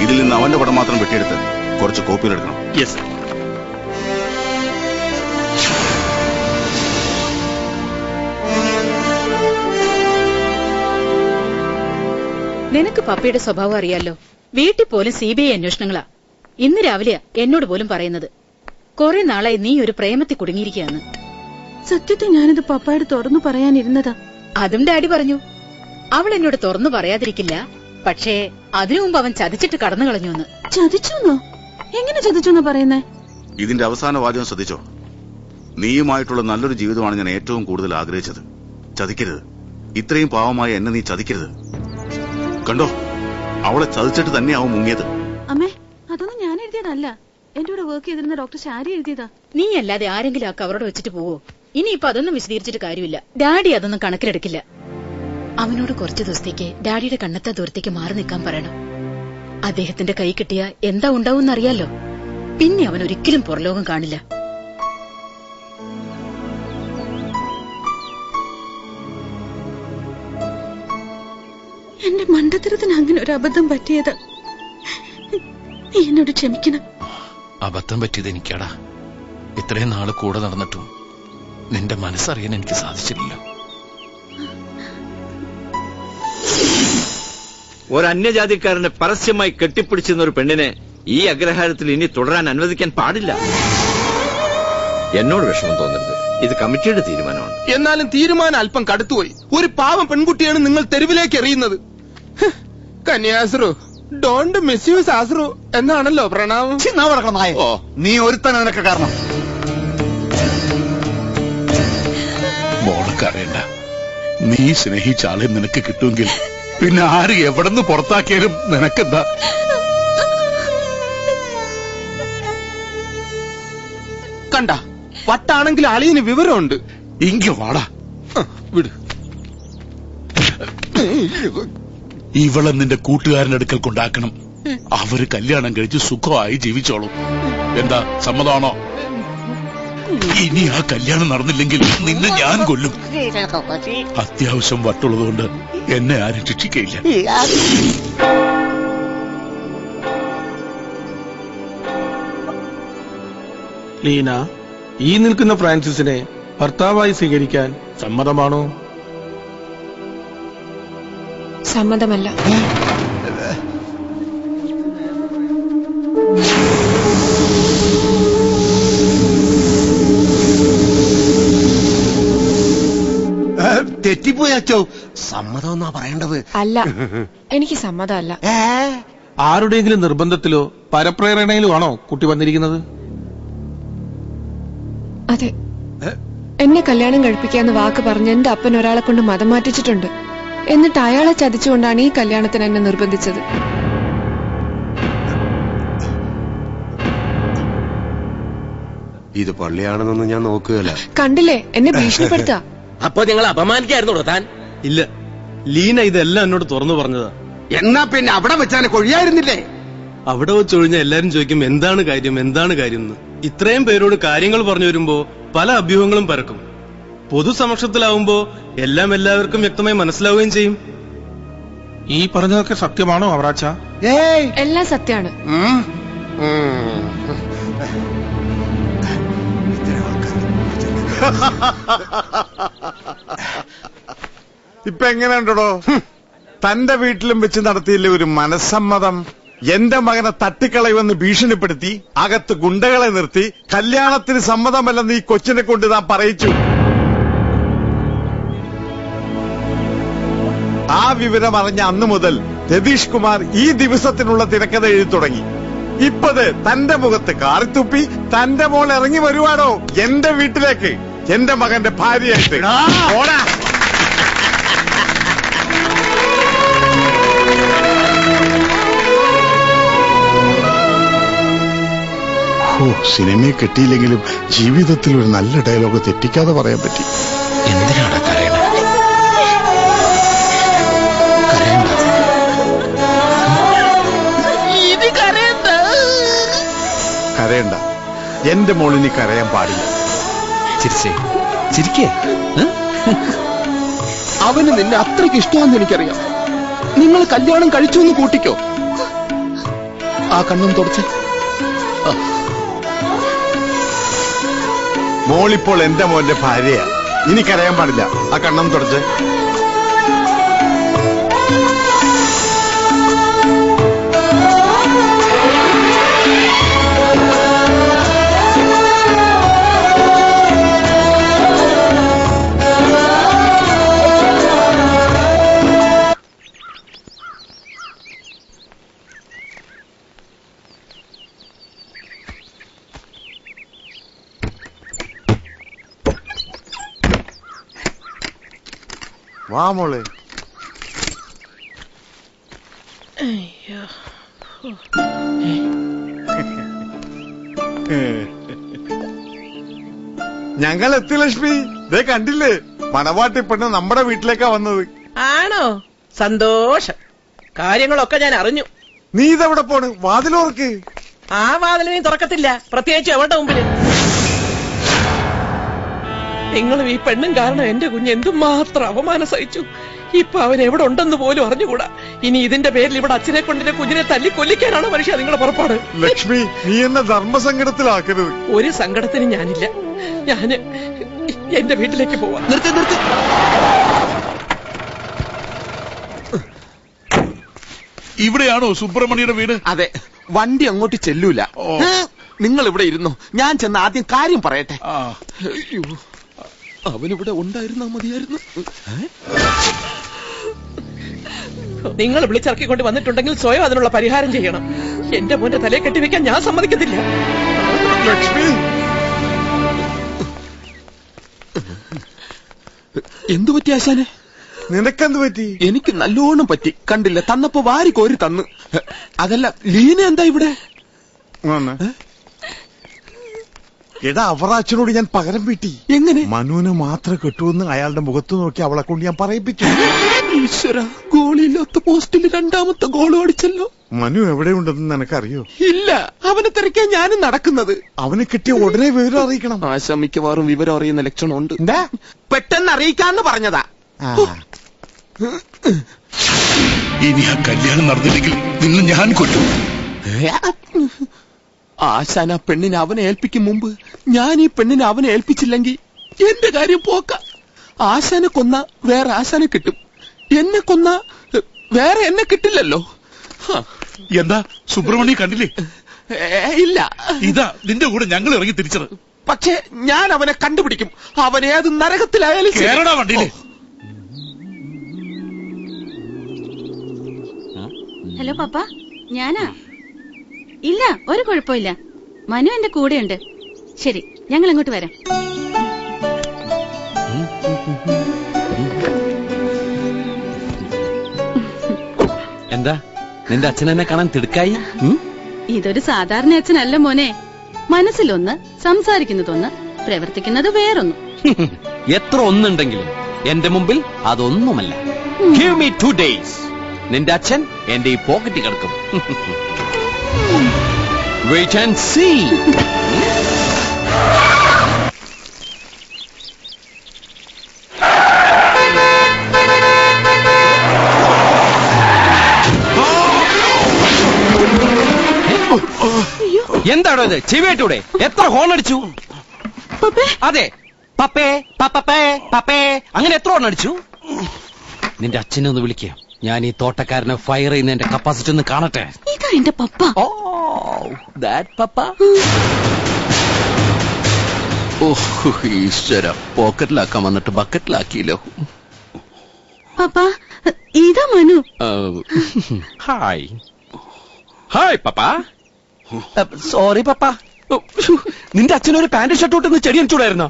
ഇതിൽ നിന്ന് അവന്റെ പടം മാത്രം വെട്ടിയെടുത്ത് കുറച്ച് കോപ്പികൾ എടുക്കണം. യെസ്. നിനക്ക് പപ്പയുടെ സ്വഭാവം അറിയാലോ. വീട്ടിൽ പോലും CBI അന്വേഷണങ്ങളാ. ഇന്ന് രാവിലെയാ എന്നോട് പോലും പറയുന്നത്. കുറെ നാളായി നീ ഒരു പ്രേമത്തിൽ കുടുങ്ങിയിരിക്കുകയാണ്. സത്യത്തിൽ ഞാനിത് പപ്പയോട് തുറന്നു പറയാനിരുന്നതാ. അതും ഡാഡി പറഞ്ഞു. അവൾ എന്നോട് തുറന്നു പറയാതിരിക്കില്ല, പക്ഷേ അതിനു മുമ്പ് അവൻ ചതിച്ചിട്ട് കടന്നു കളഞ്ഞു. ചതിച്ചോന്നോ? എങ്ങനെ ചതിച്ചോന്നാ പറയുന്നേ? ഇതിന്റെ അവസാന വാചകം ശ്രദ്ധിച്ചോ. നീയുമായിട്ടുള്ള നല്ലൊരു ജീവിതമാണ് ഞാൻ ഏറ്റവും കൂടുതൽ ആഗ്രഹിച്ചത്. ചതിക്കരുത്. ഇത്രയും പാവമായ എന്നെ നീ ചതിക്കരുത്. കണ്ടോ, അവളെ ചതിച്ചിട്ട് തന്നെയാവും മുങ്ങിയത്. അമ്മേ, അതൊന്നും ഞാൻ എഴുതിയതല്ല. എന്റെ കൂടെ വർക്ക് ചെയ്തിരുന്ന ഡോക്ടർ ശാരി എഴുതിയതാ. നീ അല്ലാതെ ആരെങ്കിലും ആ കവറോട് വെച്ചിട്ട് പോവോ? ഇനിയിപ്പൊ അതൊന്നും വിശദീകരിച്ചിട്ട് കാര്യമില്ല. ഡാഡി അതൊന്നും കണക്കിലെടുക്കില്ല. അവനോട് കുറച്ചു ദിവസത്തേക്ക് ഡാഡിയുടെ കണ്ണെത്താ ദൂരത്തേക്ക് മാറി നിൽക്കാൻ പറയണം. അദ്ദേഹത്തിന്റെ കൈ കിട്ടിയ എന്താ ഉണ്ടാവും അറിയാലോ. പിന്നെ അവൻ ഒരിക്കലും പുറലോകം കാണില്ല. എന്റെ മണ്ടത്തരത്തിന് അങ്ങനെ ഒരു അബദ്ധം പറ്റിയത്. നീ എന്നോട് ക്ഷമിക്കണം. അബദ്ധം പറ്റിയത് എനിക്കാടാ. ഇത്രയും നാള് കൂടെ നടന്നിട്ടും നിന്റെ മനസ്സറിയാൻ എനിക്ക് സാധിച്ചില്ല. ഒരന്യജാതിക്കാരനെ പരസ്യമായി കെട്ടിപ്പിടിച്ചിരുന്ന ഒരു പെണ്ണിനെ ഈ അഗ്രഹാരത്തിൽ ഇനി തുടരാൻ അനുവദിക്കാൻ പാടില്ല. എന്നോട് വിഷമം തോന്നരുത്. ഇത് കമ്മിറ്റിയുടെ തീരുമാനമാണ്. എന്നാലും തീരുമാനം അല്പം കടുത്തുപോയി. ഒരു പാവം പെൺകുട്ടിയാണ് നിങ്ങൾ തെരുവിലേക്ക് എറിയുന്നത്. കന്യാസ്രു, ഡോണ്ട് മിസ്യൂസ് ആസ്രു എന്നാണല്ലോ പ്രണാമം. നീ ഒരുത്തന്നെ നിനക്ക് കാരണം. മോളക്കറിയണ്ട, നീ സ്നേഹിച്ച ആളെ നിനക്ക് കിട്ടുമെങ്കിൽ പിന്നെ ആര് എവിടെന്ന് പുറത്താക്കിയാലും നിനക്കെന്താ? കണ്ട, വട്ടാണെങ്കിൽ അളിയന് വിവരമുണ്ട്. ഇങ്ങ വാടാ. വിട്. ഇവളെ നിന്റെ കൂട്ടുകാരന്റെ അടുക്കൽ കൊണ്ടാക്കണം. അവര് കല്യാണം കഴിച്ച് സുഖമായി ജീവിച്ചോളും. എന്താ, സമ്മതമാണോ? ഇനി ആ കല്യാണം നടന്നില്ലെങ്കിൽ നിന്നെ ഞാൻ കൊല്ലും. അത്യാവശ്യം വട്ടുള്ളതുകൊണ്ട് എന്നെ ആരും ശിക്ഷിക്കയില്ല. ലീന, ഈ നിൽക്കുന്ന ഫ്രാൻസിസിനെ ഭർത്താവായി സ്വീകരിക്കാൻ സമ്മതമാണോ? സമ്മതമല്ല. തെറ്റിപ്പോയച്ചോ. സമ്മതം എന്നാ പറയേണ്ടത്. അല്ല, എനിക്ക് സമ്മതമല്ല. ആരുടെയെങ്കിലും നിർബന്ധത്തിലോ പരപ്രേരണയിലോ ആണോ കുട്ടി വന്നിരിക്കുന്നത്? അതെ. എന്നെ കല്യാണം കഴിപ്പിക്കാന്ന് വാക്ക് പറഞ്ഞ് എന്റെ അപ്പൻ ഒരാളെ കൊണ്ട് മതം മാറ്റിച്ചിട്ടുണ്ട്. എന്നിട്ട് അയാളെ ചതിച്ചുകൊണ്ടാണ് ഈ കല്യാണത്തിന് എന്നെ നിർബന്ധിച്ചത്. ഇത് പള്ളിയാണെന്നൊന്നും ഞാൻ നോക്കുകയല്ല. കണ്ടില്ലേ, എന്നെ ഭീഷണിപ്പെടുത്താ. അപ്പൊ നിങ്ങൾ അപമാനിക്കായിരുന്നോ താൻ? ഇല്ല, ലീന ഇതെല്ലാം എന്നോട് തുറന്നു പറഞ്ഞതാ. എന്നാ പിന്നെ അവിടെ വെച്ചാൽ കൊഴിയായിരുന്നില്ലേ? അവിടെ വെച്ചൊഴിഞ്ഞ എല്ലാരും ചോദിക്കും എന്താണ് കാര്യം, എന്താണ് കാര്യം എന്ന്. ഇത്രയും പേരോട് കാര്യങ്ങൾ പറഞ്ഞു വരുമ്പോ പല അഭ്യൂഹങ്ങളും പരക്കും. പൊതുസമക്ഷത്തിലാവുമ്പോ എല്ലാം എല്ലാവർക്കും വ്യക്തമായി മനസ്സിലാവുകയും ചെയ്യും. ഈ പറഞ്ഞതൊക്കെ സത്യമാണോ അവറാച്ച? എല്ലാം സത്യാണ്. ഇപ്പൊ എങ്ങനെയുണ്ടോ? തന്റെ വീട്ടിലും വെച്ച് നടത്തിയില്ലേ ഒരു മനസ്സമ്മതം? എന്റെ മകനെ തട്ടിക്കളയുമെന്ന് ഭീഷണിപ്പെടുത്തി അകത്ത് ഗുണ്ടകളെ നിർത്തി കല്യാണത്തിന് സമ്മതമല്ലെന്ന് ഈ കൊച്ചിനെ കൊണ്ട് താൻ പറയിച്ചു. ആ വിവരം അറിഞ്ഞ അന്നു മുതൽ രതീഷ് കുമാർ ഈ ദിവസത്തിനുള്ള തിരക്കഥ എഴുതി തുടങ്ങി. ഇപ്പത് തന്റെ മുഖത്ത് കാറിത്തുപ്പി തന്റെ മോൾ ഇറങ്ങി വരുവാണോ എന്റെ വീട്ടിലേക്ക്, എന്റെ മകന്റെ ഭാര്യയായിട്ട്. ഓടാ. സിനിമയെ കിട്ടിയില്ലെങ്കിലും ജീവിതത്തിൽ ഒരു നല്ല ഡയലോഗ് തെറ്റിക്കാതെ പറയാൻ പറ്റി. എന്തിനാണ് കരയണ്ട, എന്റെ മോളിനി കരയാൻ പാടില്ല. ചിരിക്കേ. അവന് നിന്നെ അത്രയ്ക്ക് ഇഷ്ടമാണെന്ന് എനിക്കറിയാം. നിങ്ങൾ കല്യാണം കഴിച്ചു എന്ന് കൂട്ടിക്കോ, ആ കണ്ണും തുടച്ച്. മോളിപ്പോൾ എന്റെ മോന്റെ ഭാര്യയാ, ഇനി കരയാൻ പാടില്ല. ആ കണ്ണം തുടച്ച്. വാ മോളെ. ഞങ്ങൾ എത്തി ലക്ഷ്മി. ദേ കണ്ടില്ലേ, മണവാട്ടി പെണ്ണ് നമ്മുടെ വീട്ടിലേക്കാ വന്നത്. ആണോ? സന്തോഷം. കാര്യങ്ങളൊക്കെ ഞാൻ അറിഞ്ഞു. നീ ഇതെവിടെ പോണ്? വാതിലോർക്ക്. ആ വാതിലിനെയും തുറക്കത്തില്ല, പ്രത്യേകിച്ച് എവിടെ മുമ്പില്. നിങ്ങളും ഈ പെണ്ണും കാരണം എന്റെ കുഞ്ഞ് എന്തുമാത്രം അപമാനം സഹിച്ചു. ഇപ്പൊ അവൻ എവിടെ ഉണ്ടെന്ന് പോലും അറിഞ്ഞുകൂടാ. ഇനി ഇതിന്റെ പേരിൽ ഇവിടെ അച്ഛനെ കൊണ്ടിന്റെ കുഞ്ഞിനെ തല്ലി കൊല്ലിക്കാനാണോ മനുഷ്യ നിങ്ങളെ പുറപ്പാട്? ലക്ഷ്മി, നീ എന്നെ ധർമ്മസങ്കടത്തിലാക്കരുത്. ഒരു സങ്കടത്തിനും ഞാനില്ല. ഞാന് എന്റെ വീട്ടിലേക്ക് പോവാ. നിർത്തി നിർത്തി. ഇവിടെയാണോ സുബ്രഹ്മണ്യയുടെ വീട്? അതെ. വണ്ടി അങ്ങോട്ട് ചെല്ലൂല. നിങ്ങൾ ഇവിടെ ഇരുന്നു, ഞാൻ ചെന്ന് ആദ്യം കാര്യം പറയട്ടെ. അവനിവിടെ ഉണ്ടായിരുന്നാ മതിയായിരുന്നു. നിങ്ങൾ വിളിച്ചിറക്കിക്കൊണ്ട് വന്നിട്ടുണ്ടെങ്കിൽ സ്വയം അതിനുള്ള പരിഹാരം ചെയ്യണം. എന്റെ മോന്റെ തലയെ കെട്ടിവെക്കാൻ ഞാൻ സമ്മതിക്കത്തില്ല. ലക്ഷ്മി, എന്തു പറ്റി ആശാനെ? നിനക്കെന്ത് പറ്റി? എനിക്ക് നല്ലോണം പറ്റി. കണ്ടില്ല, തന്നപ്പോ വാരി കോരി തന്നു. അതല്ല, ലീന എന്താ ഇവിടെ? എടാ, അവർ അച്ഛനോട് ഞാൻ പകരം വീട്ടി. എങ്ങനെ? മനുവിനെ മാത്രം കെട്ടുമെന്ന് അയാളുടെ മുഖത്ത് നോക്കി അവളെ കൊണ്ട് ഞാൻ പറയിപ്പിച്ചു. ഈശ്വര, ഗോളില്ലാത്ത പോസ്റ്റിൽ രണ്ടാമത്തെ ഗോളും അടിച്ചല്ലോ. മനു എവിടെയുണ്ടെന്ന് നിനക്കറിയോ? ഇല്ല, അവനെ തിരക്കാൻ ഞാനും നടക്കുന്നത്. അവന് കിട്ടിയ ഉടനെ വിവരം അറിയിക്കണം. ആശ മിക്കവാറും വിവരം അറിയുന്ന ലക്ഷണമുണ്ട്. എന്താ? പെട്ടെന്ന് അറിയിക്കാന്ന് പറഞ്ഞതാ. ഇനി ആ കല്യാണം നടന്നില്ലെങ്കിൽ നിങ്ങൾ ഞാൻ കൊല്ലും. ആശാൻ ആ പെണ്ണിനെ അവനെ ഏൽപ്പിക്കും മുമ്പ് ഞാൻ ഈ പെണ്ണിനെ അവനെ ഏൽപ്പിച്ചില്ലെങ്കിൽ എന്റെ കാര്യം പോക്ക. ആശാനെ കൊന്ന വേറെ ആശാനെ കിട്ടും, എന്നെ കൊന്ന വേറെ എന്നെ കിട്ടില്ലല്ലോ. എന്താ സുബ്രഹ്മണ്യം കണ്ടില്ലേ? ഇല്ല. ഇതാ നിന്റെ കൂടെ ഞങ്ങൾ ഇറങ്ങി തിരിച്ചത്. പക്ഷെ ഞാൻ അവനെ കണ്ടുപിടിക്കും. അവൻ ഏത് നരകത്തിലായാലും കേരള വണ്ടിയിലെ. ഹലോ പപ്പ, ഞാനാ. ഇല്ല, ഒരു കുഴപ്പമില്ല. മനു എന്റെ കൂടെയുണ്ട്. ശരി, ഞങ്ങൾ അങ്ങോട്ട് വരാം. എന്താ നിന്റെ അച്ഛനെന്നെ കാണാൻ തിടുക്കായി? ഇതൊരു സാധാരണ അച്ഛനല്ല മോനെ. മനസ്സിലൊന്ന്, സംസാരിക്കുന്നതൊന്ന്, പ്രവർത്തിക്കുന്നത് വേറൊന്നും. എത്ര ഒന്നുണ്ടെങ്കിലും എന്റെ മുമ്പിൽ അതൊന്നുമല്ല. Give me 2 days. നിന്റെ അച്ഛൻ എന്റെ ഈ പോക്കറ്റിൽ കിടക്കും. Wait and see. എന്താണോ ഇത്? ചെവിയേറ്റൂടെ? എത്ര ഹോൺ അടിച്ചു? അതെ, പപ്പേ പപ്പേ പപ്പേ അങ്ങനെ എത്ര ഹോൺ അടിച്ചു? നിന്റെ അച്ഛനെ ഒന്ന് വിളിക്കുക. ഞാൻ ഈ തോട്ടക്കാരനെ ഫയർ ചെയ്യുന്ന എന്റെ കപ്പാസിറ്റി ഒന്ന് കാണട്ടെ. ഇതാ എന്റെ പപ്പ. ഈശ്വര, പോക്കറ്റിലാക്കാൻ വന്നിട്ട് ബക്കറ്റിലാക്കിയല്ലോ. പപ്പ, ഇതാ മനു. ഹായ് ഹായ് പപ്പ. സോറി പപ്പ. നിന്റെ അച്ഛനൊരു പാന്റ് ഷർട്ട് ഇട്ടൊന്ന് ചെടി അടിച്ചൂടായിരുന്നോ?